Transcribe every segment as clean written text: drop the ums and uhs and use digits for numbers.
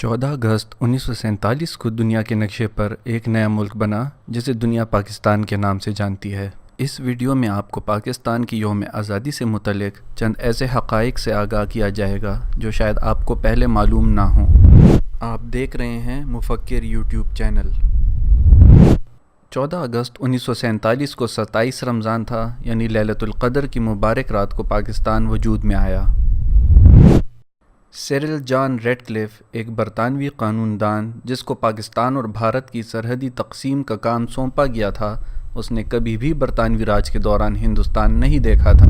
14 اگست 1947 کو دنیا کے نقشے پر ایک نیا ملک بنا جسے دنیا پاکستان کے نام سے جانتی ہے۔ اس ویڈیو میں آپ کو پاکستان کی یوم آزادی سے متعلق چند ایسے حقائق سے آگاہ کیا جائے گا جو شاید آپ کو پہلے معلوم نہ ہوں۔ آپ دیکھ رہے ہیں مفکر یوٹیوب چینل۔ 14 اگست 1947 کو 27 رمضان تھا، یعنی لیلۃ القدر کی مبارک رات کو پاکستان وجود میں آیا۔ سیرل جان ریڈکلف ایک برطانوی قانون دان جس کو پاکستان اور بھارت کی سرحدی تقسیم کا کام سونپا گیا تھا، اس نے کبھی بھی برطانوی راج کے دوران ہندوستان نہیں دیکھا تھا۔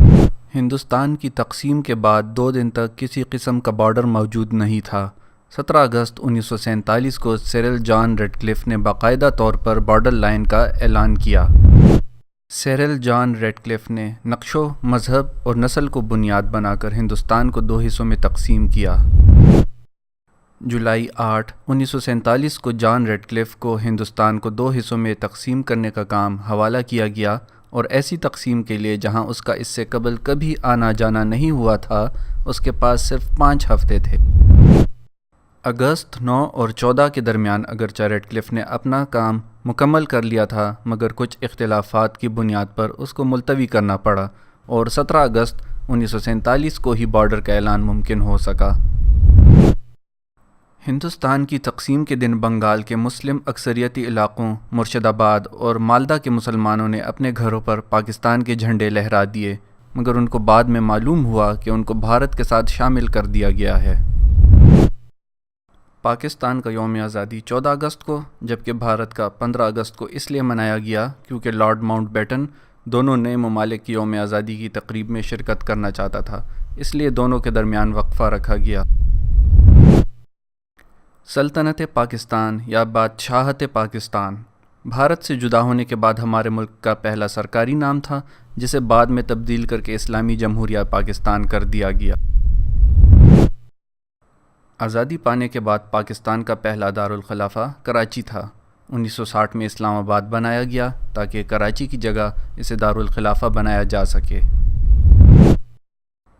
ہندوستان کی تقسیم کے بعد 2 دن تک کسی قسم کا بارڈر موجود نہیں تھا۔ 17 اگست 1947 کو سیرل جان ریڈکلف نے باقاعدہ طور پر بارڈر لائن کا اعلان کیا۔ سیرل جان ریڈکلف نے نقش و مذہب اور نسل کو بنیاد بنا کر ہندوستان کو 2 حصوں میں تقسیم کیا۔ جولائی 8، 1947 کو جان ریڈکلف کو ہندوستان کو 2 حصوں میں تقسیم کرنے کا کام حوالہ کیا گیا اور ایسی تقسیم کے لیے جہاں اس کا اس سے قبل کبھی آنا جانا نہیں ہوا تھا، اس کے پاس صرف 5 ہفتے تھے۔ اگست 9 اور 14 کے درمیان اگرچہ ریڈکلف نے اپنا کام مکمل کر لیا تھا، مگر کچھ اختلافات کی بنیاد پر اس کو ملتوی کرنا پڑا اور 17 اگست 1947 کو ہی بارڈر کا اعلان ممکن ہو سکا۔ ہندوستان کی تقسیم کے دن بنگال کے مسلم اکثریتی علاقوں مرشد آباد اور مالدہ کے مسلمانوں نے اپنے گھروں پر پاکستان کے جھنڈے لہرا دیے، مگر ان کو بعد میں معلوم ہوا کہ ان کو بھارت کے ساتھ شامل کر دیا گیا ہے۔ پاکستان کا یوم آزادی 14 اگست کو، جبکہ بھارت کا 15 اگست کو اس لیے منایا گیا کیونکہ لارڈ ماؤنٹ بیٹن دونوں نئے ممالک کی یوم آزادی کی تقریب میں شرکت کرنا چاہتا تھا، اس لیے دونوں کے درمیان وقفہ رکھا گیا۔ سلطنت پاکستان یا بادشاہت پاکستان بھارت سے جدا ہونے کے بعد ہمارے ملک کا پہلا سرکاری نام تھا، جسے بعد میں تبدیل کر کے اسلامی جمہوریہ پاکستان کر دیا گیا۔ آزادی پانے کے بعد پاکستان کا پہلا دارالخلافہ کراچی تھا۔ 1960 میں اسلام آباد بنایا گیا تاکہ کراچی کی جگہ اسے دارالخلافہ بنایا جا سکے۔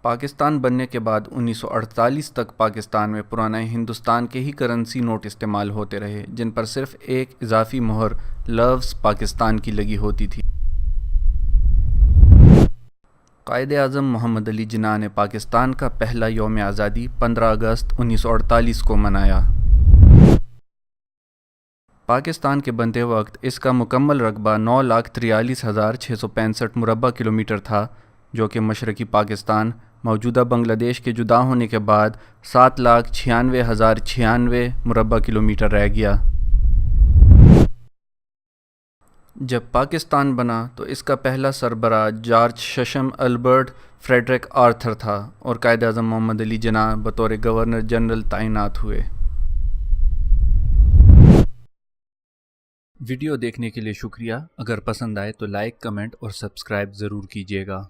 پاکستان بننے کے بعد 1948 تک پاکستان میں پرانے ہندوستان کے ہی کرنسی نوٹ استعمال ہوتے رہے، جن پر صرف ایک اضافی مہر لفظ پاکستان کی لگی ہوتی تھی۔ قائد اعظم محمد علی جناح نے پاکستان کا پہلا یوم آزادی 15 اگست 1948 کو منایا۔ پاکستان کے بنتے وقت اس کا مکمل رقبہ 9,43,665 مربع کلومیٹر تھا، جو کہ مشرقی پاکستان موجودہ بنگلہ دیش کے جدا ہونے کے بعد 7,96,096 مربع کلومیٹر رہ گیا۔ جب پاکستان بنا تو اس کا پہلا سربراہ جارج ششم البرٹ فریڈرک آرتھر تھا اور قائد اعظم محمد علی جناح بطور گورنر جنرل تعینات ہوئے۔ ویڈیو دیکھنے کے لیے شکریہ۔ اگر پسند آئے تو لائک، کمنٹ اور سبسکرائب ضرور کیجیے گا۔